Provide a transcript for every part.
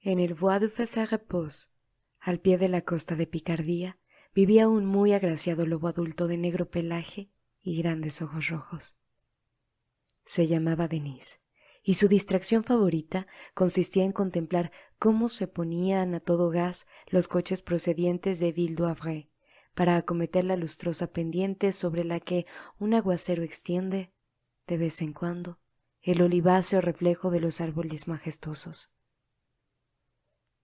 En el Bois du Fessard-Repos, al pie de la costa de Picardía, vivía un muy agraciado lobo adulto de negro pelaje y grandes ojos rojos. Se llamaba Denis, y su distracción favorita consistía en contemplar cómo se ponían a todo gas los coches procedientes de Ville-du-Havre para acometer la lustrosa pendiente sobre la que un aguacero extiende, de vez en cuando, el oliváceo reflejo de los árboles majestuosos.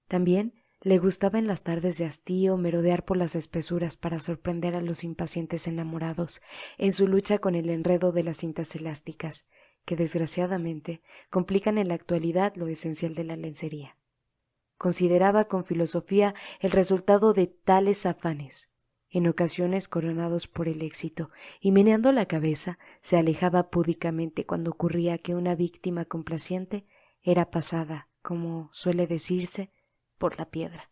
También le gustaba en las tardes de hastío merodear por las espesuras para sorprender a los impacientes enamorados en su lucha con el enredo de las cintas elásticas, que desgraciadamente complican en la actualidad lo esencial de la lencería. Consideraba con filosofía el resultado de tales afanes, en ocasiones coronados por el éxito, y meneando la cabeza se alejaba púdicamente cuando ocurría que una víctima complaciente era pasada, como suele decirse, por la piedra.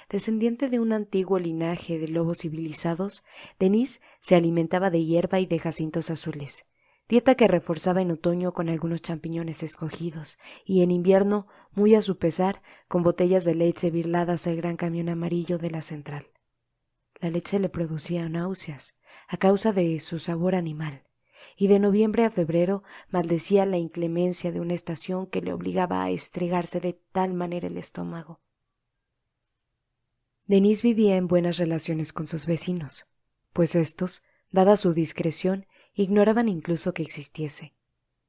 Descendiente de un antiguo linaje de lobos civilizados, Denis se alimentaba de hierba y de jacintos azules, dieta que reforzaba en otoño con algunos champiñones escogidos, y en invierno, muy a su pesar, con botellas de leche birladas al gran camión amarillo de la central. La leche le producía náuseas, a causa de su sabor animal, y de noviembre a febrero maldecía la inclemencia de una estación que le obligaba a estregarse de tal manera el estómago. Denis vivía en buenas relaciones con sus vecinos, pues éstos, dada su discreción, ignoraban incluso que existiese.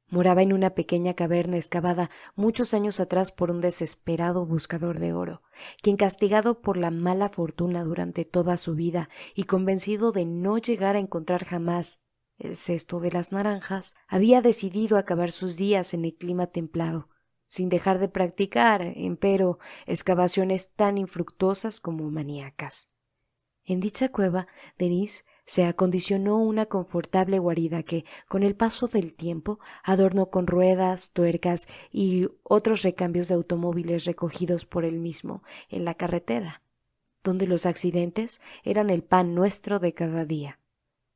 Moraba en una pequeña caverna excavada muchos años atrás por un desesperado buscador de oro, quien, castigado por la mala fortuna durante toda su vida y convencido de no llegar a encontrar jamás el cesto de las naranjas, había decidido acabar sus días en el clima templado, sin dejar de practicar, empero, excavaciones tan infructuosas como maníacas. En dicha cueva, Denis se acondicionó una confortable guarida que, con el paso del tiempo, adornó con ruedas, tuercas y otros recambios de automóviles recogidos por él mismo en la carretera, donde los accidentes eran el pan nuestro de cada día.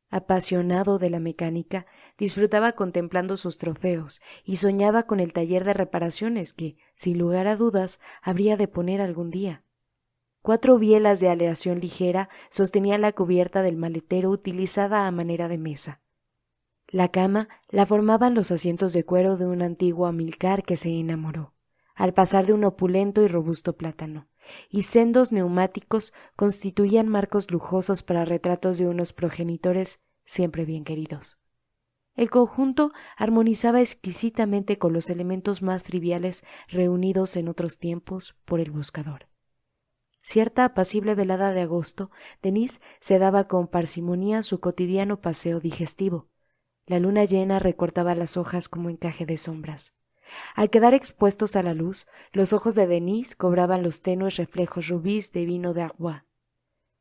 Apasionado de la mecánica, disfrutaba contemplando sus trofeos y soñaba con el taller de reparaciones que, sin lugar a dudas, habría de poner algún día. 4 bielas de aleación ligera sostenían la cubierta del maletero utilizada a manera de mesa. La cama la formaban los asientos de cuero de un antiguo Amilcar que se enamoró, al pasar de un opulento y robusto plátano, y sendos neumáticos constituían marcos lujosos para retratos de unos progenitores siempre bien queridos. El conjunto armonizaba exquisitamente con los elementos más triviales reunidos en otros tiempos por el buscador. Cierta apacible velada de agosto, Denis se daba con parsimonia su cotidiano paseo digestivo. La luna llena recortaba las hojas como encaje de sombras. Al quedar expuestos a la luz, los ojos de Denis cobraban los tenues reflejos rubíes de vino de Arbois.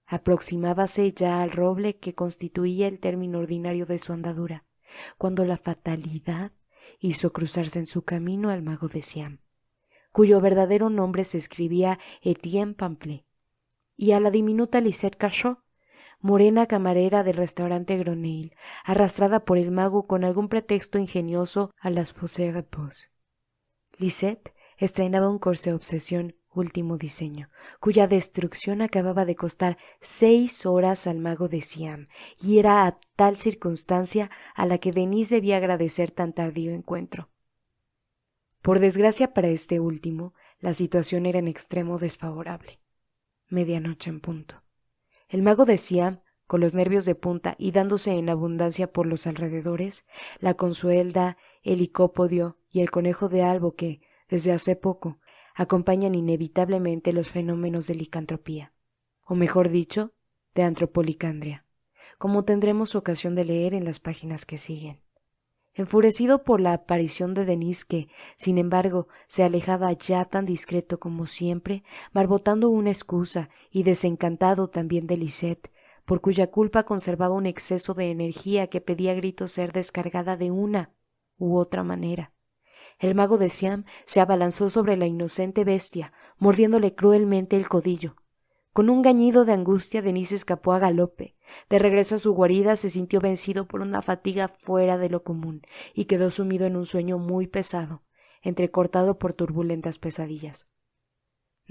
Aproximábase ya al roble que constituía el término ordinario de su andadura, cuando la fatalidad hizo cruzarse en su camino al mago de Siam, cuyo verdadero nombre se escribía Etienne Pamphlet, y a la diminuta Lisette Cachot, morena camarera del restaurante Groneille, arrastrada por el mago con algún pretexto ingenioso a las Fosses-Repos. Lisette estrenaba un corsé obsesión último diseño, cuya destrucción acababa de costar 6 horas al mago de Siam, y era a tal circunstancia a la que Denis debía agradecer tan tardío encuentro. Por desgracia para este último, la situación era en extremo desfavorable. Medianoche en punto. El mago de Siam, con los nervios de punta y dándose en abundancia por los alrededores, la Consuelda, el Licópodio y el conejo de Albo que, desde hace poco, acompañan inevitablemente los fenómenos de licantropía, o mejor dicho, de antropolicandria, como tendremos ocasión de leer en las páginas que siguen. Enfurecido por la aparición de Denis que, sin embargo, se alejaba ya tan discreto como siempre, barbotando una excusa, y desencantado también de Lisette, por cuya culpa conservaba un exceso de energía que pedía a gritos ser descargada de una u otra manera. El mago de Siam se abalanzó sobre la inocente bestia, mordiéndole cruelmente el codillo. Con un gañido de angustia, Denis escapó a galope. De regreso a su guarida se sintió vencido por una fatiga fuera de lo común y quedó sumido en un sueño muy pesado, entrecortado por turbulentas pesadillas.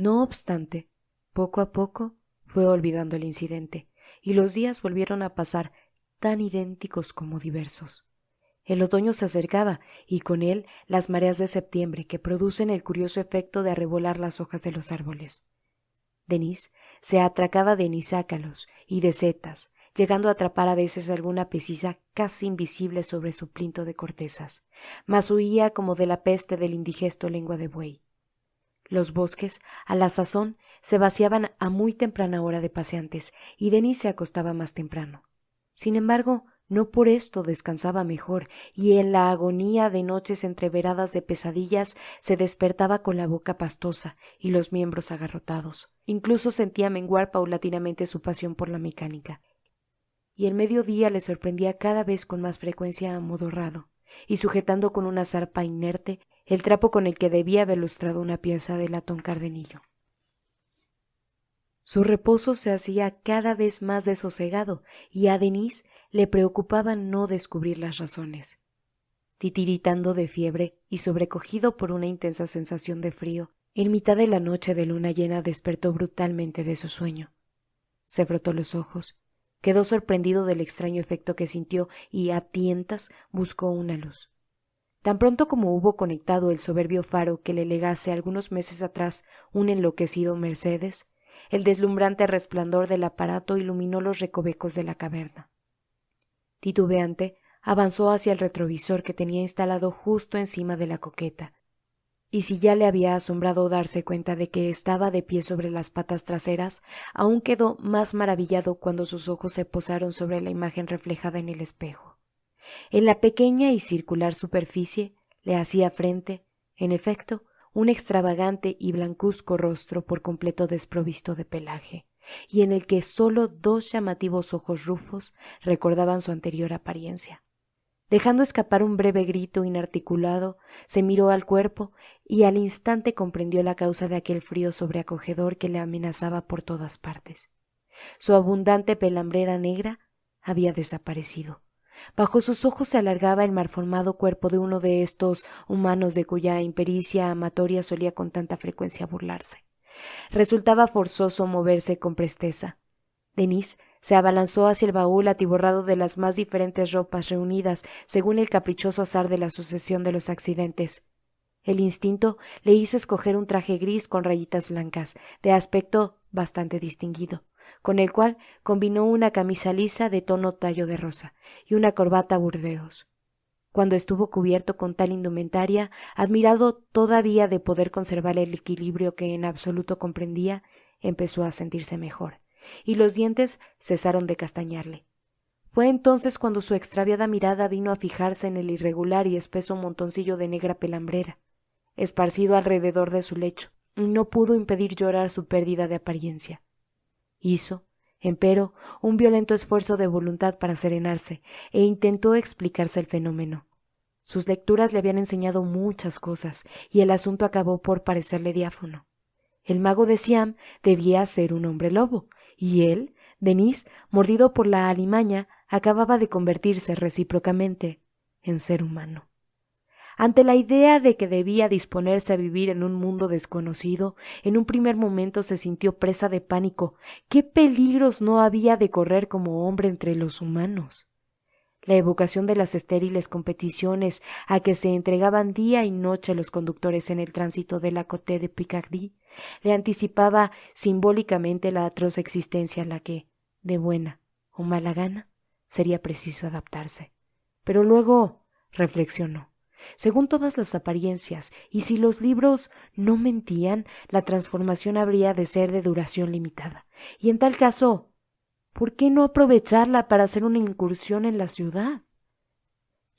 No obstante, poco a poco fue olvidando el incidente, y los días volvieron a pasar tan idénticos como diversos. El otoño se acercaba, y con él las mareas de septiembre que producen el curioso efecto de arrebolar las hojas de los árboles. Denise se atracaba de nisácalos y de setas, llegando a atrapar a veces alguna pecisa casi invisible sobre su plinto de cortezas, mas huía como de la peste del indigesto lengua de buey. Los bosques, a la sazón, se vaciaban a muy temprana hora de paseantes, y Denise se acostaba más temprano. Sin embargo, no por esto descansaba mejor, y en la agonía de noches entreveradas de pesadillas se despertaba con la boca pastosa y los miembros agarrotados. Incluso sentía menguar paulatinamente su pasión por la mecánica, y el mediodía le sorprendía cada vez con más frecuencia amodorrado, y sujetando con una zarpa inerte el trapo con el que debía haber lustrado una pieza de latón cardenillo. Su reposo se hacía cada vez más desosegado, y a Denise le preocupaba no descubrir las razones. Titiritando de fiebre y sobrecogido por una intensa sensación de frío, en mitad de la noche de luna llena despertó brutalmente de su sueño. Se frotó los ojos, quedó sorprendido del extraño efecto que sintió y a tientas buscó una luz. Tan pronto como hubo conectado el soberbio faro que le legase algunos meses atrás un enloquecido Mercedes, el deslumbrante resplandor del aparato iluminó los recovecos de la caverna. Titubeante, avanzó hacia el retrovisor que tenía instalado justo encima de la coqueta, y si ya le había asombrado darse cuenta de que estaba de pie sobre las patas traseras, aún quedó más maravillado cuando sus ojos se posaron sobre la imagen reflejada en el espejo. En la pequeña y circular superficie le hacía frente, en efecto, un extravagante y blancuzco rostro por completo desprovisto de pelaje, y en el que sólo 2 llamativos ojos rufos recordaban su anterior apariencia. Dejando escapar un breve grito inarticulado, se miró al cuerpo y al instante comprendió la causa de aquel frío sobreacogedor que le amenazaba por todas partes. Su abundante pelambrera negra había desaparecido. Bajo sus ojos se alargaba el malformado cuerpo de uno de estos humanos de cuya impericia amatoria solía con tanta frecuencia burlarse. Resultaba forzoso moverse con presteza. Denise se abalanzó hacia el baúl atiborrado de las más diferentes ropas reunidas según el caprichoso azar de la sucesión de los accidentes. El instinto le hizo escoger un traje gris con rayitas blancas, de aspecto bastante distinguido, con el cual combinó una camisa lisa de tono tallo de rosa y una corbata burdeos. Cuando estuvo cubierto con tal indumentaria, admirado todavía de poder conservar el equilibrio que en absoluto comprendía, empezó a sentirse mejor, y los dientes cesaron de castañarle. Fue entonces cuando su extraviada mirada vino a fijarse en el irregular y espeso montoncillo de negra pelambrera, esparcido alrededor de su lecho, y no pudo impedir llorar su pérdida de apariencia. Hizo, empero, un violento esfuerzo de voluntad para serenarse, e intentó explicarse el fenómeno. Sus lecturas le habían enseñado muchas cosas, y el asunto acabó por parecerle diáfano. El mago de Siam debía ser un hombre lobo, y él, Denise, mordido por la alimaña, acababa de convertirse recíprocamente en ser humano. Ante la idea de que debía disponerse a vivir en un mundo desconocido, en un primer momento se sintió presa de pánico. ¿Qué peligros no había de correr como hombre entre los humanos? La evocación de las estériles competiciones a que se entregaban día y noche los conductores en el tránsito de la Côte de Picardie le anticipaba simbólicamente la atroz existencia a la que, de buena o mala gana, sería preciso adaptarse. Pero luego reflexionó. Según todas las apariencias, y si los libros no mentían, la transformación habría de ser de duración limitada, y en tal caso, ¿por qué no aprovecharla para hacer una incursión en la ciudad?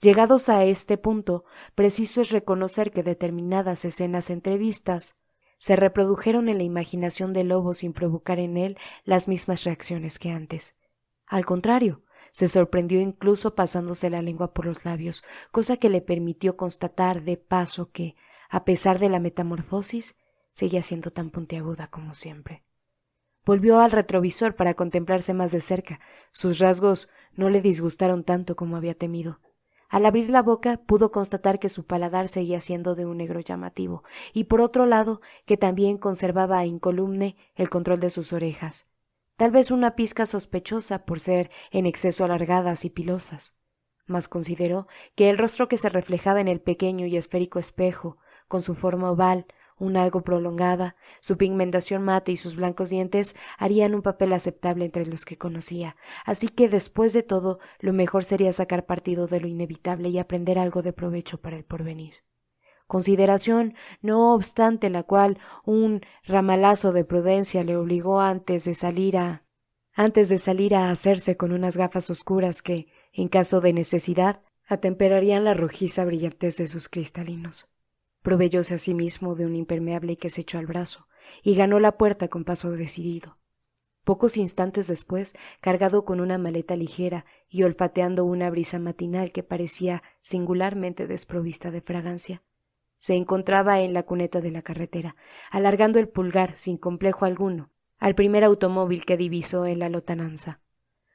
Llegados a este punto, preciso es reconocer que determinadas escenas entrevistas se reprodujeron en la imaginación del lobo sin provocar en él las mismas reacciones que antes. Al contrario, se sorprendió incluso pasándose la lengua por los labios, cosa que le permitió constatar de paso que, a pesar de la metamorfosis, seguía siendo tan puntiaguda como siempre. Volvió al retrovisor para contemplarse más de cerca. Sus rasgos no le disgustaron tanto como había temido. Al abrir la boca pudo constatar que su paladar seguía siendo de un negro llamativo, y por otro lado que también conservaba incólume el control de sus orejas, tal vez una pizca sospechosa por ser en exceso alargadas y pilosas. Mas consideró que el rostro que se reflejaba en el pequeño y esférico espejo, con su forma oval, un algo prolongada, su pigmentación mate y sus blancos dientes harían un papel aceptable entre los que conocía, así que después de todo lo mejor sería sacar partido de lo inevitable y aprender algo de provecho para el porvenir. Consideración, no obstante la cual un ramalazo de prudencia le obligó antes de salir a hacerse con unas gafas oscuras que, en caso de necesidad, atemperarían la rojiza brillantez de sus cristalinos. Proveyóse a sí mismo de un impermeable que se echó al brazo, y ganó la puerta con paso decidido. Pocos instantes después, cargado con una maleta ligera y olfateando una brisa matinal que parecía singularmente desprovista de fragancia, se encontraba en la cuneta de la carretera, alargando el pulgar sin complejo alguno al primer automóvil que divisó en la lontananza.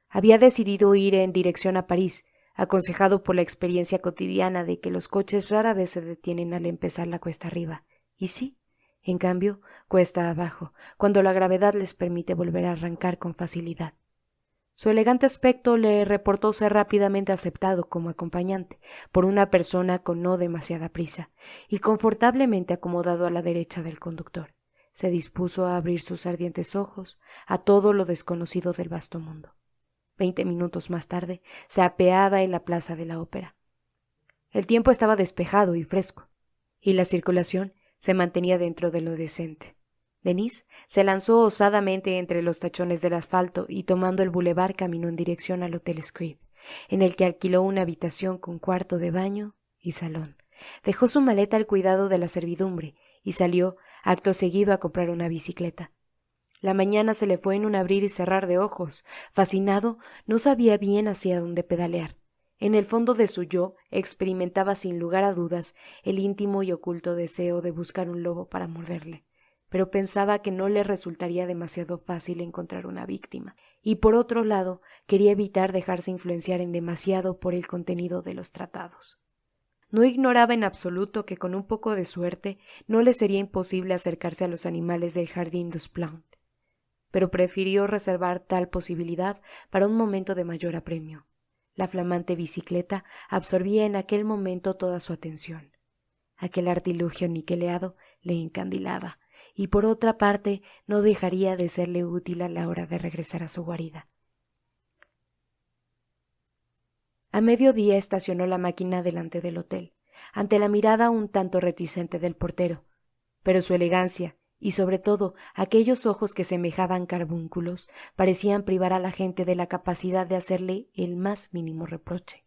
Había decidido ir en dirección a París, aconsejado por la experiencia cotidiana de que los coches rara vez se detienen al empezar la cuesta arriba, y sí, en cambio, cuesta abajo, cuando la gravedad les permite volver a arrancar con facilidad. Su elegante aspecto le reportó ser rápidamente aceptado como acompañante por una persona con no demasiada prisa, y confortablemente acomodado a la derecha del conductor, se dispuso a abrir sus ardientes ojos a todo lo desconocido del vasto mundo. 20 minutos más tarde se apeaba en la plaza de la ópera. El tiempo estaba despejado y fresco, y la circulación se mantenía dentro de lo decente. Denise se lanzó osadamente entre los tachones del asfalto y tomando el bulevar caminó en dirección al Hotel Scribe, en el que alquiló una habitación con cuarto de baño y salón. Dejó su maleta al cuidado de la servidumbre y salió acto seguido a comprar una bicicleta. La mañana se le fue en un abrir y cerrar de ojos. Fascinado, no sabía bien hacia dónde pedalear. En el fondo de su yo experimentaba sin lugar a dudas el íntimo y oculto deseo de buscar un lobo para morderle, pero pensaba que no le resultaría demasiado fácil encontrar una víctima, y por otro lado quería evitar dejarse influenciar en demasiado por el contenido de los tratados. No ignoraba en absoluto que con un poco de suerte no le sería imposible acercarse a los animales del Jardín des Plantes, pero prefirió reservar tal posibilidad para un momento de mayor apremio. La flamante bicicleta absorbía en aquel momento toda su atención. Aquel artilugio niqueleado le encandilaba, y por otra parte no dejaría de serle útil a la hora de regresar a su guarida. A mediodía estacionó la máquina delante del hotel, ante la mirada un tanto reticente del portero, pero su elegancia y sobre todo aquellos ojos que semejaban carbúnculos parecían privar a la gente de la capacidad de hacerle el más mínimo reproche.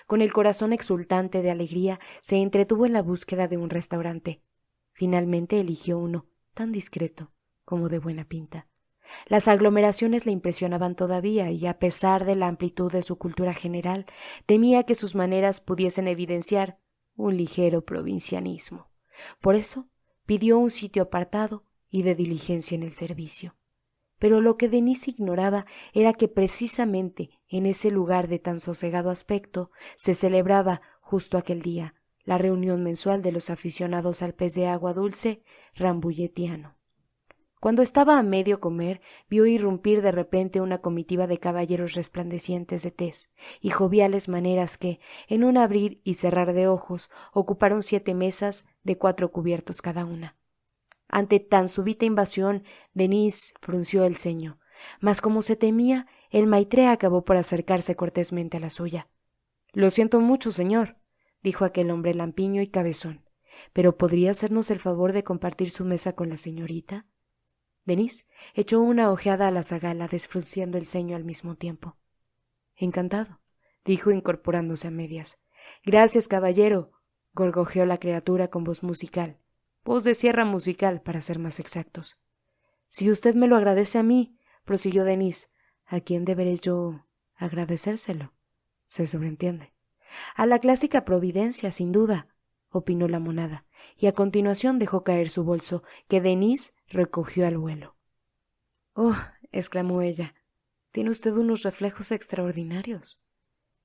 Con el corazón exultante de alegría se entretuvo en la búsqueda de un restaurante. Finalmente eligió uno, tan discreto como de buena pinta. Las aglomeraciones le impresionaban todavía y, a pesar de la amplitud de su cultura general, temía que sus maneras pudiesen evidenciar un ligero provincianismo. Por eso pidió un sitio apartado y de diligencia en el servicio. Pero lo que Denise ignoraba era que precisamente en ese lugar de tan sosegado aspecto se celebraba, justo aquel día, la reunión mensual de los aficionados al pez de agua dulce rambulletiano. Cuando estaba a medio comer, vio irrumpir de repente una comitiva de caballeros resplandecientes de tez y joviales maneras que, en un abrir y cerrar de ojos, ocuparon 7 mesas de 4 cubiertos cada una. Ante tan súbita invasión, Denise frunció el ceño, mas como se temía, el maitre acabó por acercarse cortésmente a la suya. «Lo siento mucho, señor», dijo aquel hombre lampiño y cabezón, «pero ¿podría hacernos el favor de compartir su mesa con la señorita?» Denise echó una ojeada a la zagala, desfrunciendo el ceño al mismo tiempo. «Encantado», dijo incorporándose a medias. «Gracias, caballero», gorgojeó la criatura con voz musical, voz de sierra musical, para ser más exactos. «Si usted me lo agradece a mí», prosiguió Denise, «¿a quién deberé yo agradecérselo?» «Se sobreentiende». «A la clásica providencia, sin duda», opinó la monada, y a continuación dejó caer su bolso, que Denise recogió al vuelo. «Oh», exclamó ella, «tiene usted unos reflejos extraordinarios».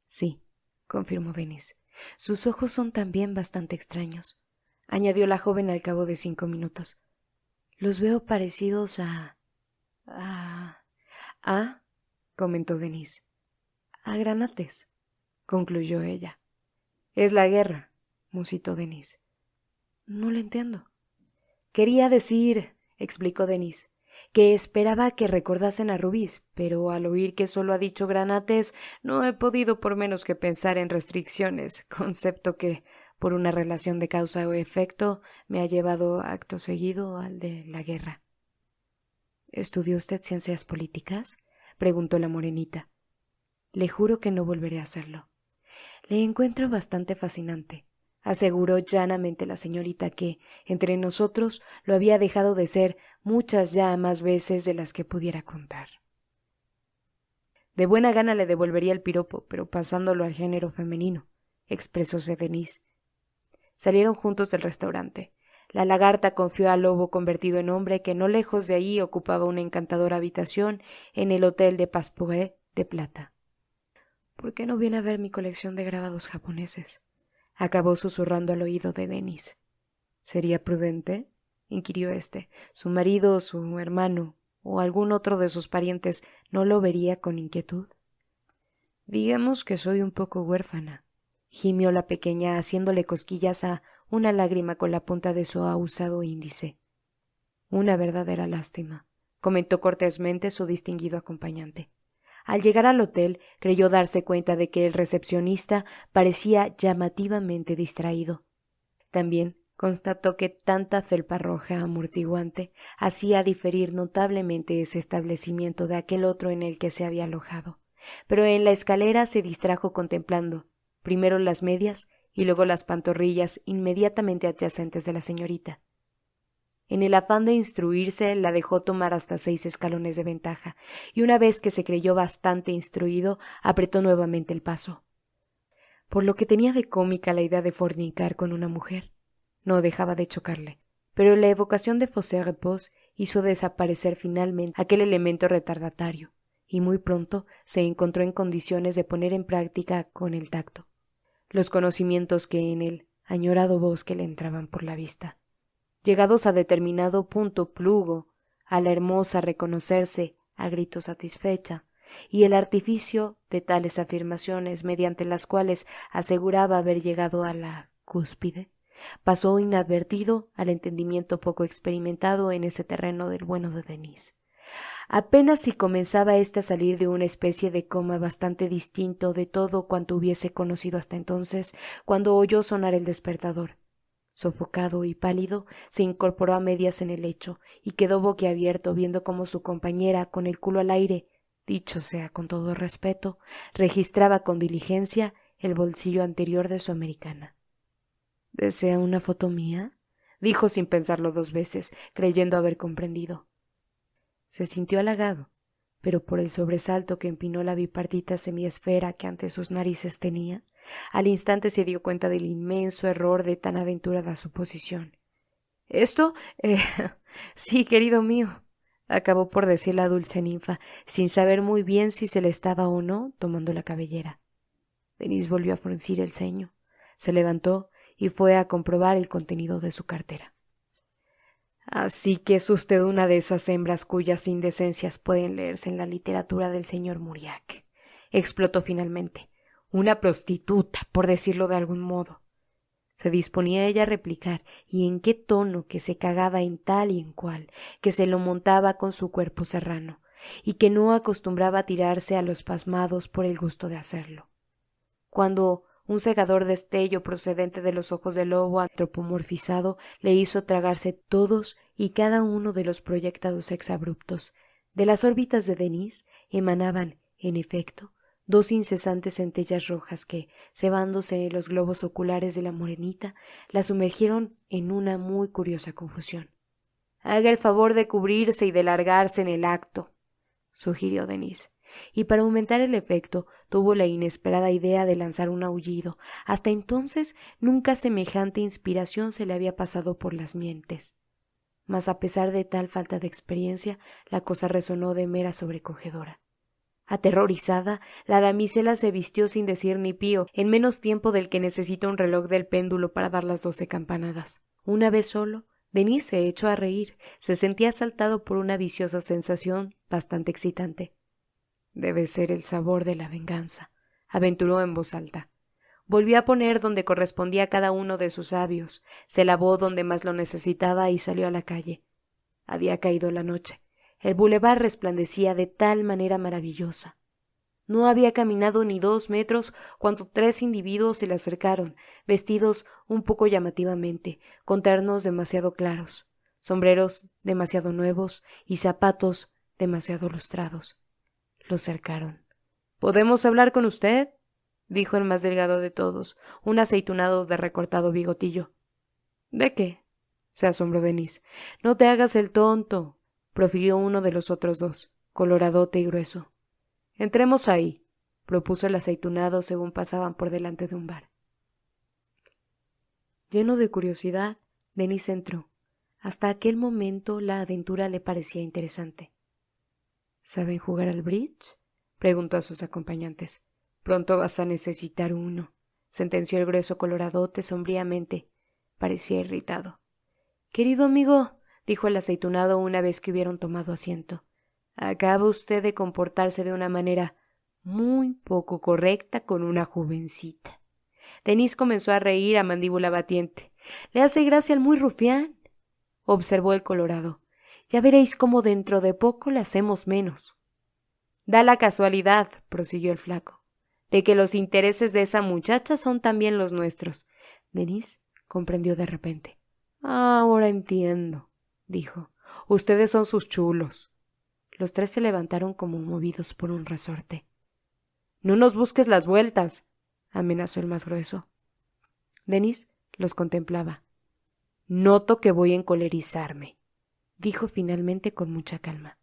«Sí», confirmó Denis. Sus ojos son también bastante extraños, añadió la joven al cabo de 5 minutos. Los veo parecidos comentó Denis. A granates, concluyó ella. Es la guerra, musitó Denis. No lo entiendo. Quería decir, explicó Denis, que esperaba que recordasen a Rubís, pero al oír que solo ha dicho granates, no he podido por menos que pensar en restricciones, concepto que, por una relación de causa o efecto, me ha llevado acto seguido al de la guerra. ¿Estudió usted ciencias políticas? Preguntó la morenita. Le juro que no volveré a hacerlo. Le encuentro bastante fascinante, aseguró llanamente la señorita que, entre nosotros, lo había dejado de ser muchas ya más veces de las que pudiera contar. De buena gana le devolvería el piropo, pero pasándolo al género femenino, expresóse Denis. Salieron juntos del restaurante. La lagarta confió al lobo convertido en hombre que no lejos de allí ocupaba una encantadora habitación en el hotel de Passepartout de plata. ¿Por qué no viene a ver mi colección de grabados japoneses? Acabó susurrando al oído de Denis. ¿Sería prudente? Inquirió éste. ¿Su marido, su hermano o algún otro de sus parientes no lo vería con inquietud? Digamos que soy un poco huérfana, gimió la pequeña haciéndole cosquillas a una lágrima con la punta de su ahusado índice. Una verdadera lástima, comentó cortésmente su distinguido acompañante. Al llegar al hotel, creyó darse cuenta de que el recepcionista parecía llamativamente distraído. También constató que tanta felpa roja amortiguante hacía diferir notablemente ese establecimiento de aquel otro en el que se había alojado. Pero en la escalera se distrajo contemplando, primero las medias y luego las pantorrillas inmediatamente adyacentes de la señorita. En el afán de instruirse, la dejó tomar hasta 6 escalones de ventaja, y una vez que se creyó bastante instruido, apretó nuevamente el paso. Por lo que tenía de cómica la idea de fornicar con una mujer, no dejaba de chocarle, pero la evocación de Fausse-Repose hizo desaparecer finalmente aquel elemento retardatario, y muy pronto se encontró en condiciones de poner en práctica con el tacto los conocimientos que en el añorado bosque le entraban por la vista. Llegados a determinado punto plugo a la hermosa reconocerse a grito satisfecha, y el artificio de tales afirmaciones mediante las cuales aseguraba haber llegado a la cúspide, pasó inadvertido al entendimiento poco experimentado en ese terreno del bueno de Denis. Apenas si comenzaba éste a salir de una especie de coma bastante distinto de todo cuanto hubiese conocido hasta entonces, cuando oyó sonar el despertador. Sofocado y pálido, se incorporó a medias en el lecho y quedó boquiabierto viendo cómo su compañera, con el culo al aire, dicho sea con todo respeto, registraba con diligencia el bolsillo anterior de su americana. —¿Desea una foto mía? —dijo sin pensarlo 2 veces, creyendo haber comprendido. Se sintió halagado, pero por el sobresalto que empinó la bipartita semiesfera que ante sus narices tenía, al instante se dio cuenta del inmenso error de tan aventurada suposición. —¿Esto? Sí, querido mío —acabó por decir la dulce ninfa, sin saber muy bien si se le estaba o no tomando la cabellera. Denis volvió a fruncir el ceño, se levantó y fue a comprobar el contenido de su cartera. —Así que es usted una de esas hembras cuyas indecencias pueden leerse en la literatura del señor Mauriac —explotó finalmente—. Una prostituta, por decirlo de algún modo. Se disponía ella a replicar, y en qué tono, que se cagaba en tal y en cual, que se lo montaba con su cuerpo serrano, y que no acostumbraba a tirarse a los pasmados por el gusto de hacerlo. Cuando un cegador destello procedente de los ojos del lobo antropomorfizado le hizo tragarse todos y cada uno de los proyectados exabruptos. De las órbitas de Denis emanaban, en efecto, 2 incesantes centellas rojas que, cebándose en los globos oculares de la morenita, la sumergieron en una muy curiosa confusión. —Haga el favor de cubrirse y de largarse en el acto —sugirió Denis. Y para aumentar el efecto tuvo la inesperada idea de lanzar un aullido. Hasta entonces nunca semejante inspiración se le había pasado por las mientes. Mas a pesar de tal falta de experiencia, la cosa resonó de mera sobrecogedora. Aterrorizada, la damisela se vistió sin decir ni pío, en menos tiempo del que necesita un reloj del péndulo para dar las 12 campanadas. Una vez solo, Denis se echó a reír. Se sentía asaltado por una viciosa sensación bastante excitante. «Debe ser el sabor de la venganza», aventuró en voz alta. Volvió a poner donde correspondía cada uno de sus sabios, se lavó donde más lo necesitaba y salió a la calle. Había caído la noche. El bulevar resplandecía de tal manera maravillosa. No había caminado ni 2 metros cuando 3 individuos se le acercaron, vestidos un poco llamativamente, con ternos demasiado claros, sombreros demasiado nuevos y zapatos demasiado lustrados. Lo cercaron. «¿Podemos hablar con usted?», dijo el más delgado de todos, un aceitunado de recortado bigotillo. «¿De qué?», se asombró Denis. «No te hagas el tonto», profirió uno de los otros dos, coloradote y grueso. «Entremos ahí», propuso el aceitunado según pasaban por delante de un bar. Lleno de curiosidad, Denis entró. Hasta aquel momento la aventura le parecía interesante. «¿Saben jugar al bridge?», preguntó a sus acompañantes. «Pronto vas a necesitar uno», sentenció el grueso coloradote sombríamente. Parecía irritado. «Querido amigo», dijo el aceitunado una vez que hubieron tomado asiento, «acaba usted de comportarse de una manera muy poco correcta con una jovencita». Denis comenzó a reír a mandíbula batiente. «Le hace gracia al muy rufián», observó el colorado. «Ya veréis cómo dentro de poco le hacemos menos». «Da la casualidad», prosiguió el flaco, «de que los intereses de esa muchacha son también los nuestros». Denis comprendió de repente. «Ahora entiendo», dijo. «Ustedes son sus chulos». Los 3 se levantaron como movidos por un resorte. «No nos busques las vueltas», amenazó el más grueso. Denis los contemplaba. «Noto que voy a encolerizarme», dijo finalmente con mucha calma.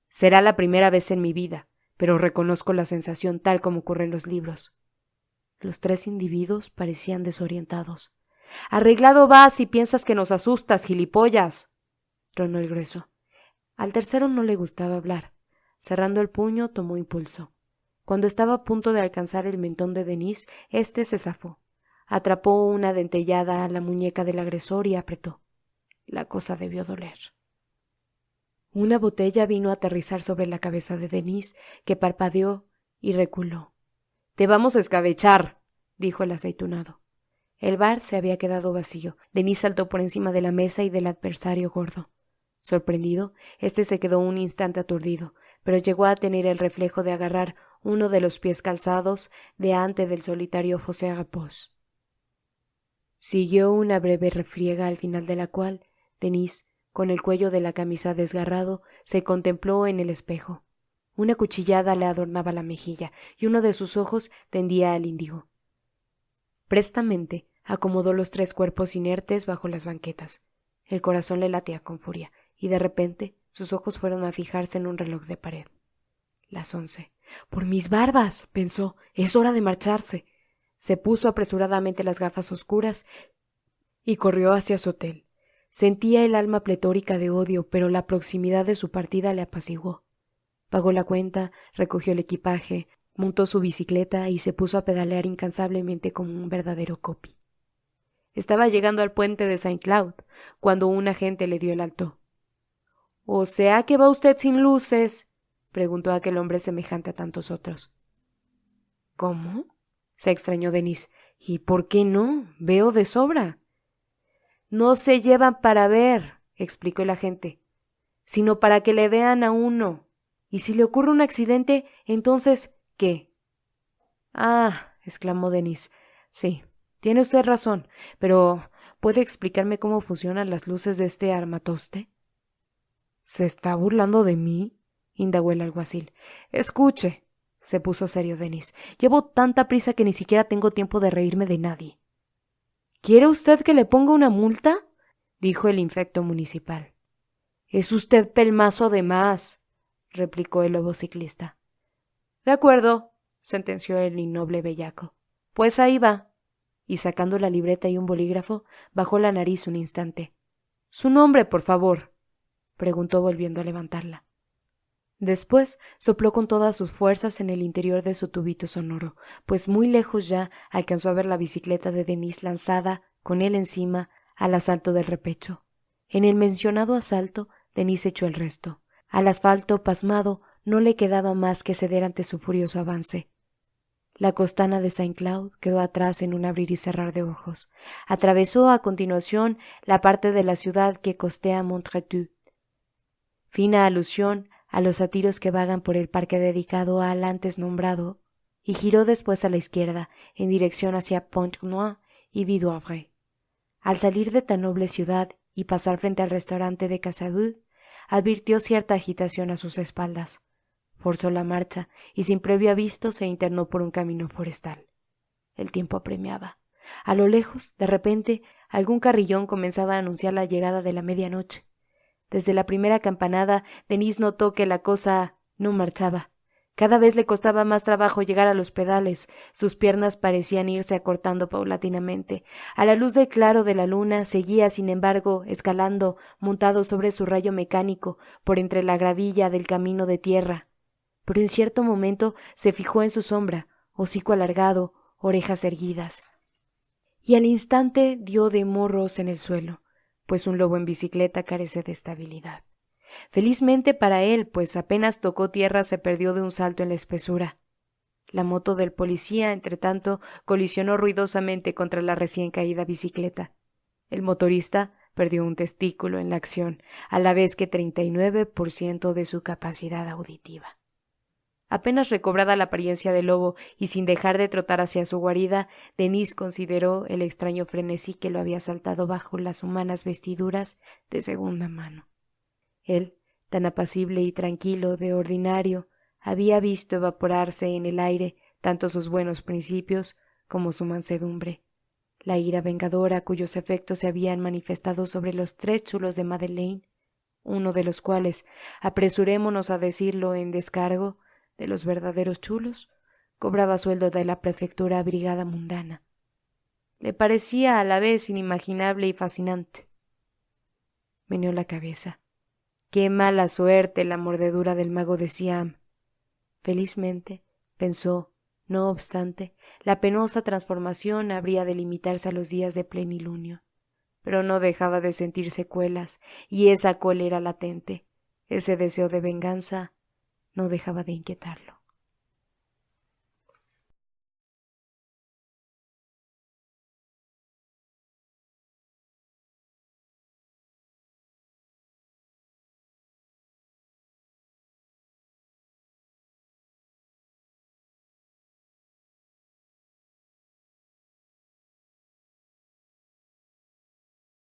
«Será la primera vez en mi vida, pero reconozco la sensación tal como ocurre en los libros». Los 3 individuos parecían desorientados. «Arreglado vas si piensas que nos asustas, gilipollas», tronó el grueso. Al tercero no le gustaba hablar. Cerrando el puño, tomó impulso. Cuando estaba a punto de alcanzar el mentón de Denis, éste se zafó. Atrapó una dentellada a la muñeca del agresor y apretó. La cosa debió doler. Una botella vino a aterrizar sobre la cabeza de Denis, que parpadeó y reculó. «Te vamos a escabechar», dijo el aceitunado. El bar se había quedado vacío. Denis saltó por encima de la mesa y del adversario gordo. Sorprendido, éste se quedó un instante aturdido, pero llegó a tener el reflejo de agarrar uno de los pies calzados de ante del solitario Fossé Repos. Siguió una breve refriega, al final de la cual Denis, con el cuello de la camisa desgarrado, se contempló en el espejo. Una cuchillada le adornaba la mejilla y uno de sus ojos tendía al índigo. Prestamente acomodó los 3 cuerpos inertes bajo las banquetas. El corazón le latía con furia, y de repente sus ojos fueron a fijarse en un reloj de pared. Las 11. «Por mis barbas», pensó, «es hora de marcharse». Se puso apresuradamente las gafas oscuras y corrió hacia su hotel. Sentía el alma pletórica de odio, pero la proximidad de su partida le apaciguó. Pagó la cuenta, recogió el equipaje, montó su bicicleta y se puso a pedalear incansablemente como un verdadero copi. Estaba llegando al puente de Saint-Cloud cuando un agente le dio el alto. «¿O sea que va usted sin luces?», preguntó aquel hombre semejante a tantos otros. «¿Cómo?», se extrañó Denis. «¿Y por qué no? Veo de sobra». «No se llevan para ver», explicó el agente, «sino para que le vean a uno. Y si le ocurre un accidente, entonces, ¿qué?». «Ah», exclamó Denis, «sí, tiene usted razón, pero ¿puede explicarme cómo funcionan las luces de este armatoste?». «¿Se está burlando de mí?», indagó el alguacil. «Escuche», se puso serio Denis, «llevo tanta prisa que ni siquiera tengo tiempo de reírme de nadie». «¿Quiere usted que le ponga una multa?», dijo el infecto municipal. «Es usted pelmazo de más», replicó el lobo ciclista. «De acuerdo», sentenció el innoble bellaco. «Pues ahí va». Y sacando la libreta y un bolígrafo, bajó la nariz un instante. «¿Su nombre, por favor?», preguntó volviendo a levantarla. Después sopló con todas sus fuerzas en el interior de su tubito sonoro, pues muy lejos ya alcanzó a ver la bicicleta de Denise lanzada, con él encima, al asalto del repecho. En el mencionado asalto, Denise echó el resto. Al asfalto pasmado no le quedaba más que ceder ante su furioso avance. La costana de Saint-Cloud quedó atrás en un abrir y cerrar de ojos. Atravesó a continuación la parte de la ciudad que costea Montretout. Fina alusión a los sátiros que vagan por el parque dedicado al antes nombrado, y giró después a la izquierda, en dirección hacia Pointe-Noire y Vidoivre. Al salir de tan noble ciudad y pasar frente al restaurante de Casabut, advirtió cierta agitación a sus espaldas. Forzó la marcha y sin previo aviso se internó por un camino forestal. El tiempo apremiaba. A lo lejos, de repente, algún carrillón comenzaba a anunciar la llegada de la medianoche. Desde la primera campanada, Denise notó que la cosa no marchaba. Cada vez le costaba más trabajo llegar a los pedales. Sus piernas parecían irse acortando paulatinamente. A la luz del claro de la luna seguía, sin embargo, escalando, montado sobre su rayo mecánico, por entre la gravilla del camino de tierra. Pero en cierto momento se fijó en su sombra, hocico alargado, orejas erguidas. Y al instante dio de morros en el suelo, pues un lobo en bicicleta carece de estabilidad. Felizmente para él, pues apenas tocó tierra se perdió de un salto en la espesura. La moto del policía, entretanto, colisionó ruidosamente contra la recién caída bicicleta. El motorista perdió un testículo en la acción, a la vez que 39% de su capacidad auditiva. Apenas recobrada la apariencia del lobo y sin dejar de trotar hacia su guarida, Denise consideró el extraño frenesí que lo había saltado bajo las humanas vestiduras de segunda mano. Él, tan apacible y tranquilo de ordinario, había visto evaporarse en el aire tanto sus buenos principios como su mansedumbre. La ira vengadora cuyos efectos se habían manifestado sobre los 3 chulos de Madeleine, uno de los cuales, apresurémonos a decirlo en descargo, de los verdaderos chulos, cobraba sueldo de la prefectura brigada mundana. Le parecía a la vez inimaginable y fascinante. Meneó la cabeza. Qué mala suerte la mordedura del mago de Siam. Felizmente, pensó, no obstante, la penosa transformación habría de limitarse a los días de plenilunio. Pero no dejaba de sentir secuelas, y esa cólera latente, ese deseo de venganza, no dejaba de inquietarlo.